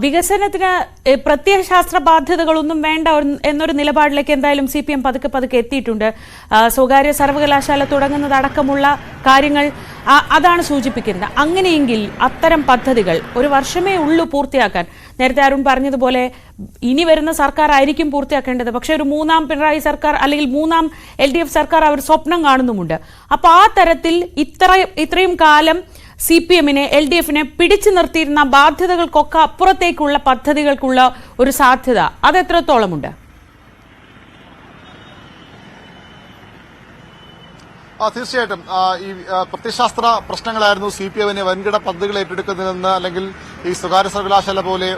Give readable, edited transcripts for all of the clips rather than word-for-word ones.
വികസനത്തിന് പ്രത്യയശാസ്ത്ര ബാധ്യതകളൊന്നും വേണ്ട എന്നൊരു നിലപാടിലേക്ക് എന്തായാലും CPM പതുക്കെ എത്തിയിട്ടുണ്ട്. സ്വകാര്യ സർവകലാശാല തുടങ്ങുന്നതടക്കമുള്ള കാര്യങ്ങൾ അതാണ് സൂചിപ്പിക്കുന്നത്. അങ്ങനെയെങ്കിൽ അത്തരം പദ്ധതികൾ ഒരു വർഷമേ ഉള്ളൂ പൂർത്തിയാക്കാൻ. നേരത്തെ അരുൺ പറഞ്ഞതുപോലെ ഇനി വരുന്ന സർക്കാർ ആയിരിക്കും പൂർത്തിയാക്കേണ്ടത്. പക്ഷെ ഒരു മൂന്നാം പിണറായി സർക്കാർ അല്ലെങ്കിൽ മൂന്നാം LDF സർക്കാർ അവർ സ്വപ്നം കാണുന്നുമുണ്ട്. അപ്പോൾ ആ തരത്തിൽ ഇത്രയും കാലം CPMനെ LDFനെ പിടിച്ചു നിർത്തിയിരുന്ന ബാധ്യതകൾക്കൊക്കെ അപ്പുറത്തേക്കുള്ള പദ്ധതികൾക്കുള്ള ഒരു സാധ്യത അത് എത്രത്തോളമുണ്ട്? തീർച്ചയായിട്ടും ഈ പ്രത്യയശാസ്ത്ര പ്രശ്നങ്ങളായിരുന്നു CPMനെ വൻകിട പദ്ധതികൾ ഏറ്റെടുക്കുന്നതിൽ അല്ലെങ്കിൽ ഈ സ്വകാര്യ സർവകലാശാല പോലെ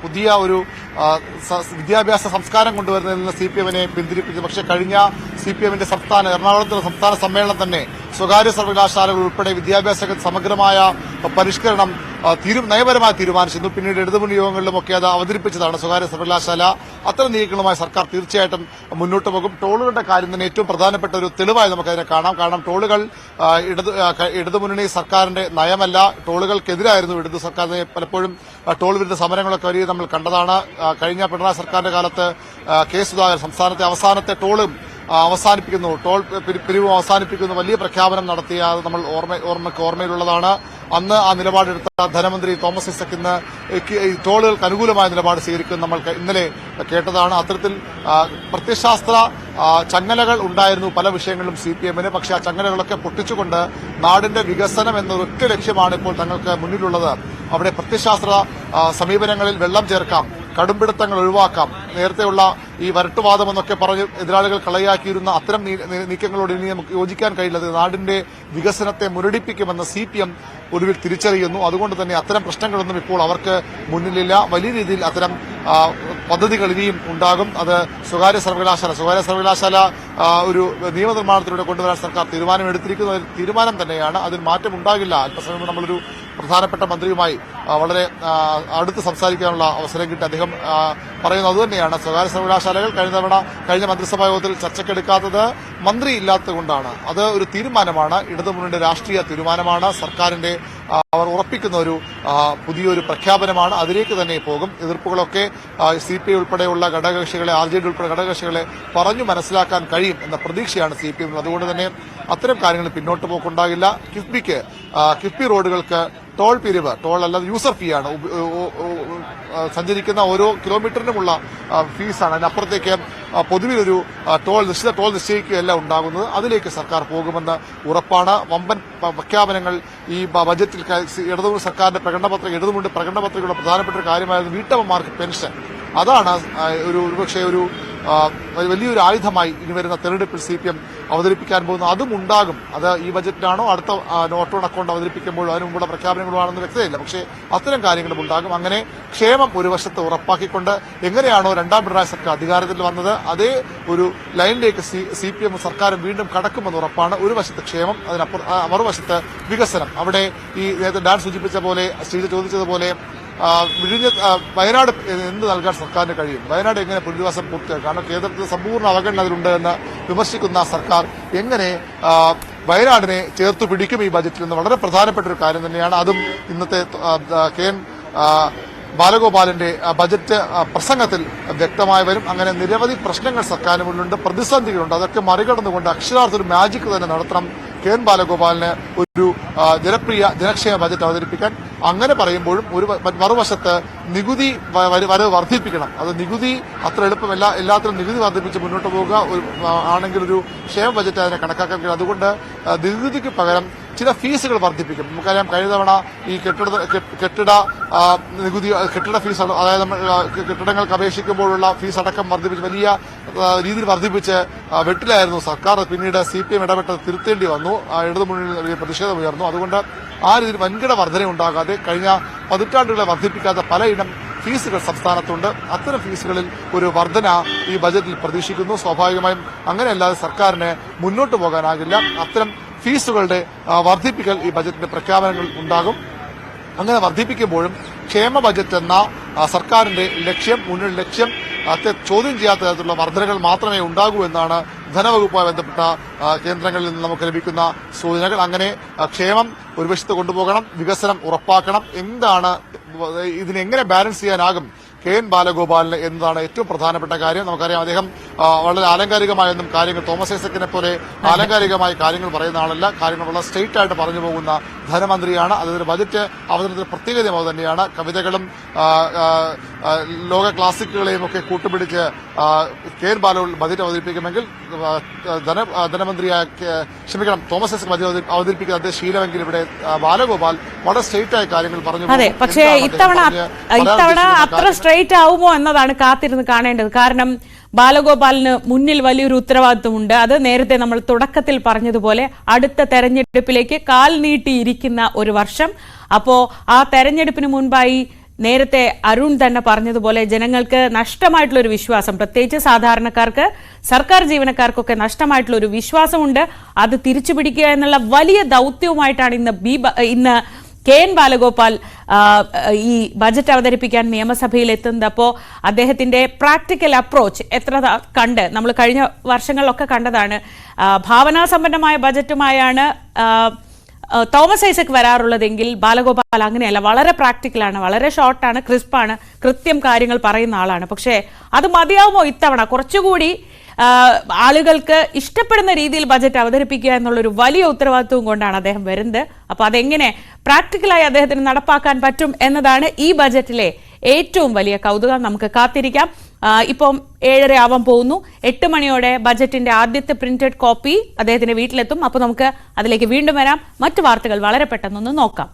പുതിയ ഒരു വിദ്യാഭ്യാസ സംസ്കാരം കൊണ്ടുവരുന്നതിൽ നിന്ന് CPMനെ പിന്തിരിപ്പിച്ചത്. പക്ഷേ കഴിഞ്ഞ CPMന്റെ എറണാകുളത്തുള്ള സംസ്ഥാന സമ്മേളനം തന്നെ സ്വകാര്യ സർവകലാശാലകൾ ഉൾപ്പെടെ വിദ്യാഭ്യാസ സമഗ്രമായ പരിഷ്കരണം നയപരമായി തീരുമാനിച്ചിരുന്നു. പിന്നീട് ഇടതുമുന്നണി യോഗങ്ങളിലുമൊക്കെ അത് അവതരിപ്പിച്ചതാണ് സ്വകാര്യ സർവകലാശാല. അത്തരം നീക്കങ്ങളുമായി സർക്കാർ തീർച്ചയായിട്ടും മുന്നോട്ട് പോകും. ടോളുകളുടെ കാര്യം തന്നെ ഏറ്റവും പ്രധാനപ്പെട്ട ഒരു തെളിവായി നമുക്കതിനെ കാണാം. കാരണം ടോളുകൾ ഇടതുമുന്നണി സർക്കാരിന്റെ നയമല്ല, ടോളുകൾക്കെതിരായിരുന്നു ഇടതു സർക്കാർ. പലപ്പോഴും ടോൾ വിരുദ്ധ സമരങ്ങളൊക്കെ വരികയും നമ്മൾ കണ്ടതാണ്. കഴിഞ്ഞ പിണറായി സർക്കാരിന്റെ കാലത്ത് കെ സുധാകരൻ സംസ്ഥാനത്തെ അവസാനത്തെ ടോളും അവസാനിപ്പിക്കുന്നു, ടോൾ പിരിവും അവസാനിപ്പിക്കുന്നു വലിയ പ്രഖ്യാപനം നടത്തിയ നമ്മൾ ഓർമ്മയിലുള്ളതാണ്. അന്ന് ആ നിലപാടെടുത്ത ധനമന്ത്രി തോമസ് ഐസക് ഇന്ന് ടോളുകൾക്ക് അനുകൂലമായ നിലപാട് സ്വീകരിക്കും നമ്മൾ ഇന്നലെ കേട്ടതാണ്. അത്തരത്തിൽ പ്രത്യയശാസ്ത്ര ചങ്ങലകൾ ഉണ്ടായിരുന്നു പല വിഷയങ്ങളിലും CPMന്. പക്ഷേ ആ ചങ്ങലകളൊക്കെ പൊട്ടിച്ചുകൊണ്ട് നാടിന്റെ വികസനം എന്നൊരൊറ്റ ലക്ഷ്യമാണ് ഇപ്പോൾ തങ്ങൾക്ക് മുന്നിലുള്ളത്. അവിടെ പ്രത്യയശാസ്ത്ര സമീപനങ്ങളിൽ വെള്ളം ചേർക്കാം, കടുംപിടുത്തങ്ങൾ ഒഴിവാക്കാം, നേരത്തെയുള്ള ഈ വരട്ടുവാദം എന്നൊക്കെ പറഞ്ഞ് എതിരാളികൾ കളയാക്കിയിരുന്ന അത്തരം നീക്കങ്ങളോട് ഇനി നമുക്ക് യോജിക്കാൻ കഴിയില്ല. നാടിന്റെ വികസനത്തെ മുരടിപ്പിക്കുമെന്ന് CPM ഒടുവിൽ തിരിച്ചറിയുന്നു. അതുകൊണ്ട് തന്നെ അത്തരം പ്രശ്നങ്ങളൊന്നും ഇപ്പോൾ അവർക്ക് മുന്നിലില്ല. വലിയ രീതിയിൽ അത്തരം പദ്ധതികൾ ഇനിയും ഉണ്ടാകും. അത് സ്വകാര്യ സർവകലാശാല ഒരു നിയമനിർമ്മാണത്തിലൂടെ കൊണ്ടുവരാൻ സർക്കാർ തീരുമാനമെടുത്തിരിക്കുന്ന തീരുമാനം തന്നെയാണ്. അതിൽ മാറ്റമുണ്ടാകില്ല. അല്പസമയം നമ്മളൊരു പ്രധാനപ്പെട്ട മന്ത്രിയുമായി വളരെ അടുത്ത് സംസാരിക്കാനുള്ള അവസരം കിട്ടി. അദ്ദേഹം പറയുന്നത് അതുതന്നെയാണ്. സ്വകാര്യ സർവകലാശാലകൾ കഴിഞ്ഞ മന്ത്രിസഭാ യോഗത്തിൽ ചർച്ചയ്ക്കെടുക്കാത്തത് മന്ത്രി ഇല്ലാത്തതുകൊണ്ടാണ്. അത് ഒരു തീരുമാനമാണ്, ഇടതുമുന്നണിയുടെ രാഷ്ട്രീയ തീരുമാനമാണ്, സർക്കാരിന്റെ അവർ ഉറപ്പിക്കുന്ന ഒരു പുതിയൊരു പ്രഖ്യാപനമാണ്. അതിലേക്ക് തന്നെ പോകും. എതിർപ്പുകളൊക്കെ CPI ഉൾപ്പെടെയുള്ള ഘടകകക്ഷികളെ, RJD ഉൾപ്പെടെ ഘടകകക്ഷികളെ പറഞ്ഞു മനസ്സിലാക്കാൻ കഴിയും എന്ന പ്രതീക്ഷയാണ് CPM. അതുകൊണ്ട് തന്നെ അത്തരം കാര്യങ്ങൾ പിന്നോട്ട് പോക്കുണ്ടാകില്ല. കിഫ്ബി റോഡുകൾക്ക് ടോൾ പിരിവ്, ടോൾ അല്ലാതെ യൂസർ ഫീ ആണ്. സഞ്ചരിക്കുന്ന ഓരോ കിലോമീറ്ററിനുമുള്ള ഫീസാണ്. അതിനപ്പുറത്തേക്ക് പൊതുവിലൊരു നിശ്ചിത ടോൾ നിശ്ചയിക്കുകയല്ല ഉണ്ടാകുന്നത്. അതിലേക്ക് സർക്കാർ പോകുമെന്ന് ഉറപ്പാണ്. വമ്പൻ പ്രഖ്യാപനങ്ങൾ ഈ ബജറ്റിൽ ഇടതുമുന്നണി സർക്കാരിന്റെ പ്രകടനപത്രികയുടെ പ്രധാനപ്പെട്ട ഒരു കാര്യമായിരുന്നു വീട്ടമ്മമാർക്ക് പെൻഷൻ. അതാണ് ഒരുപക്ഷെ ഒരു വലിയൊരു ആയുധമായി ഇനി വരുന്ന തെരഞ്ഞെടുപ്പിൽ CPM അവതരിപ്പിക്കാൻ പോകുന്നു. അതും ഉണ്ടാകും. അത് ഈ ബജറ്റിലാണോ അടുത്ത നോട്ട് ഓൺ അക്കൗണ്ട് അവതരിപ്പിക്കുമ്പോഴോ അതിനു മുമ്പുള്ള പ്രഖ്യാപനങ്ങളുമാണെന്ന് വ്യക്തതയില്ല. പക്ഷേ അത്തരം കാര്യങ്ങളും ഉണ്ടാകും. അങ്ങനെ ക്ഷേമം ഒരു വശത്ത് ഉറപ്പാക്കിക്കൊണ്ട് എങ്ങനെയാണോ രണ്ടാം പിണറായി സർക്കാർ അധികാരത്തിൽ വന്നത് അതേ ഒരു ലൈനിലേക്ക് CPM സർക്കാരും വീണ്ടും കടക്കുമെന്ന് ഉറപ്പാണ്. ഒരു വശത്ത് ക്ഷേമം, മറുവശത്ത് വികസനം. അവിടെ ഈ നേരത്തെ ഡാൻ സൂചിപ്പിച്ച പോലെ, ശ്രീജ ചോദിച്ചതുപോലെ വയനാട് എന്ത് നൽകാൻ സർക്കാരിന് കഴിയും? വയനാട് എങ്ങനെ പുനരധിവാസം പൂർത്തിയാക്കും? കാരണം കേന്ദ്രത്തിൽ സമ്പൂർണ്ണ അവഗണന അതിലുണ്ട് എന്ന് വിമർശിക്കുന്ന സർക്കാർ എങ്ങനെ വയനാടിനെ ചേർത്തു പിടിക്കും ഈ ബജറ്റിൽ നിന്ന് വളരെ പ്രധാനപ്പെട്ട ഒരു കാര്യം തന്നെയാണ്. അതും ഇന്നത്തെ KN ബാലഗോപാലിന്റെ ബജറ്റ് പ്രസംഗത്തിൽ വ്യക്തമായി വരും. അങ്ങനെ നിരവധി പ്രശ്നങ്ങൾ സർക്കാരിന് മുന്നിലുണ്ട്, പ്രതിസന്ധികളുണ്ട്. അതൊക്കെ മറികടന്നുകൊണ്ട് അക്ഷരാർത്ഥ ഒരു മാജിക് തന്നെ നടത്തണം KN ബാലഗോപാലിന് ഒരു ജനക്ഷേമ ബജറ്റ് അവതരിപ്പിക്കാൻ. അങ്ങനെ പറയുമ്പോഴും ഒരു മറുവശത്ത് നികുതി വരവ് വർദ്ധിപ്പിക്കണം. അത് നികുതി അത്ര എളുപ്പമല്ല. എല്ലാത്തിനും നികുതി വർദ്ധിപ്പിച്ച് മുന്നോട്ട് പോവുക ആണെങ്കിൽ ഒരു ക്ഷേമ ബജറ്റ് അതിനെ കണക്കാക്കാൻ കഴിയും. അതുകൊണ്ട് നികുതിക്ക് പകരം ചില ഫീസുകൾ വർദ്ധിപ്പിക്കും. നമുക്കറിയാം കഴിഞ്ഞ തവണ ഈ കെട്ടിട ഫീസ്, അതായത് നമ്മൾ കെട്ടിടങ്ങൾക്ക് അപേക്ഷിക്കുമ്പോഴുള്ള ഫീസ് അടക്കം വർദ്ധിപ്പിച്ച് വലിയ രീതിയിൽ വർദ്ധിപ്പിച്ച് വെട്ടിലായിരുന്നു സർക്കാർ. പിന്നീട് CPM ഇടപെട്ട് തിരുത്തേണ്ടി വന്നു. ഇടതുമുന്നണിയിൽ പ്രതിഷേധം ഉയർന്നു. അതുകൊണ്ട് ആ രീതിയിൽ വൻകിട വർധനയുണ്ടാകാതെ കഴിഞ്ഞ പതിറ്റാണ്ടുകളെ വർദ്ധിപ്പിക്കാത്ത പലയിടം ഫീസുകൾ സംസ്ഥാനത്തുണ്ട്. അത്തരം ഫീസുകളിൽ ഒരു വർധന ഈ ബജറ്റിൽ പ്രതീക്ഷിക്കുന്നു. സ്വാഭാവികമായും അങ്ങനെയല്ലാതെ സർക്കാരിന് മുന്നോട്ട് പോകാനാകില്ല. അത്തരം ഫീസുകളുടെ വർദ്ധിപ്പിക്കൽ ഈ ബജറ്റിന്റെ പ്രഖ്യാപനങ്ങൾ ഉണ്ടാകും. അങ്ങനെ വർദ്ധിപ്പിക്കുമ്പോഴും ക്ഷേമ ബജറ്റ് എന്ന സർക്കാരിന്റെ മുന്നിൽ ലക്ഷ്യം ചോദ്യം ചെയ്യാത്ത തരത്തിലുള്ള വർധനകൾ മാത്രമേ ഉണ്ടാകൂ എന്നാണ് ധനവകുപ്പുമായി ബന്ധപ്പെട്ട കേന്ദ്രങ്ങളിൽ നിന്ന് നമുക്ക് ലഭിക്കുന്ന സൂചനകൾ. അങ്ങനെ ക്ഷേമം ഒരു വശത്ത് കൊണ്ടുപോകണം, വികസനം ഉറപ്പാക്കണം. എന്താണ് ഇതിനെങ്ങനെ ബാലൻസ് ചെയ്യാനാകും കെ.എൻ. ബാലഗോപാലിന് എന്നതാണ് ഏറ്റവും പ്രധാനപ്പെട്ട കാര്യം. നമുക്കറിയാം അദ്ദേഹം വളരെ ആലങ്കാരികമായൊന്നും കാര്യങ്ങൾ തോമസ് ഐസക്കിനെ പോലെ ആലങ്കാരികമായി കാര്യങ്ങൾ പറയുന്ന ആളല്ല. കാര്യങ്ങൾ വളരെ സ്ട്രെയിറ്റ് ആയിട്ട് പറഞ്ഞു പോകുന്ന ധനമന്ത്രിയാണ്. അതിന്റെ ബജറ്റ് അവതരണത്തിന് പ്രത്യേകതയും അത് തന്നെയാണ്. കവിതകളും ലോക ക്ലാസിക്കുകളെയും ഒക്കെ കൂട്ടുപിടിച്ച് കെ.എൻ. ബാലു ബജറ്റ് അവതരിപ്പിക്കുമെങ്കിൽ തോമസ് ഐസക് ബജറ്റ് അവതരിപ്പിക്കുന്ന അതേ ശീലമെങ്കിൽ ഇവിടെ ബാലഗോപാൽ വളരെ സ്ട്രെയിറ്റ് ആയ കാര്യങ്ങൾ പറഞ്ഞു. അതെ, പക്ഷേ ഇത്തവണ അത്ര സ്ട്രെയിറ്റ് ആവുമോ എന്നതാണ് കാത്തിരുന്ന് കാണേണ്ടത്. കാരണം ബാലഗോപാലിന് മുന്നിൽ വലിയൊരു ഉത്തരവാദിത്വമുണ്ട്. അത് നേരത്തെ നമ്മൾ തുടക്കത്തിൽ പറഞ്ഞതുപോലെ അടുത്ത തെരഞ്ഞെടുപ്പിലേക്ക് കാൽ നീട്ടിയിരിക്കുന്ന ഒരു വർഷം. അപ്പോ ആ തെരഞ്ഞെടുപ്പിന് മുൻപായി നേരത്തെ അരുൺ തന്നെ പറഞ്ഞതുപോലെ ജനങ്ങൾക്ക് നഷ്ടമായിട്ടുള്ള ഒരു വിശ്വാസം, പ്രത്യേകിച്ച് സാധാരണക്കാർക്ക്, സർക്കാർ ജീവനക്കാർക്കൊക്കെ നഷ്ടമായിട്ടുള്ള ഒരു വിശ്വാസമുണ്ട്. അത് തിരിച്ചുപിടിക്കുക എന്നുള്ള വലിയ ദൗത്യവുമായിട്ടാണ് ഇന്ന് കെ.എൻ. ബാലഗോപാൽ ഈ ബജറ്റ് അവതരിപ്പിക്കാൻ നിയമസഭയിൽ എത്തുന്നത്. അപ്പോൾ അദ്ദേഹത്തിന്റെ പ്രാക്ടിക്കൽ അപ്രോച്ച് നമ്മൾ കഴിഞ്ഞ വർഷങ്ങളിലൊക്കെ കണ്ടതാണ്. ഭാവനാസമ്പന്നമായ ബജറ്റുമായാണ് തോമസ് ഐസക് വരാറുള്ളതെങ്കിൽ ബാലഗോപാൽ അങ്ങനെയല്ല. വളരെ പ്രാക്ടിക്കലാണ്, വളരെ ഷോർട്ടാണ്, ക്രിസ്പാണ്, കൃത്യം കാര്യങ്ങൾ പറയുന്ന ആളാണ്. പക്ഷേ അത് മതിയാവുമോ ഇത്തവണ? കുറച്ചുകൂടി ആളുകൾക്ക് ഇഷ്ടപ്പെടുന്ന രീതിയിൽ ബജറ്റ് അവതരിപ്പിക്കുക എന്നുള്ളൊരു വലിയ ഉത്തരവാദിത്വവും കൊണ്ടാണ് അദ്ദേഹം വരുന്നത്. അപ്പോൾ അതെങ്ങനെ പ്രാക്ടിക്കലായി അദ്ദേഹത്തിന് നടപ്പാക്കാൻ പറ്റും എന്നതാണ് ഈ ബജറ്റിലെ ഏറ്റവും വലിയ കൗതുകം. നമുക്ക് കാത്തിരിക്കാം. ഇപ്പം 7:30 ആവാൻ പോകുന്നു. 8 മണിയോടെ ബജറ്റിന്റെ ആദ്യത്തെ പ്രിന്റഡ് കോപ്പി അദ്ദേഹത്തിന്റെ വീട്ടിലെത്തും. അപ്പോൾ നമുക്ക് അതിലേക്ക് വീണ്ടും വരാം. മറ്റു വാർത്തകൾ വളരെ പെട്ടെന്നൊന്ന് നോക്കാം.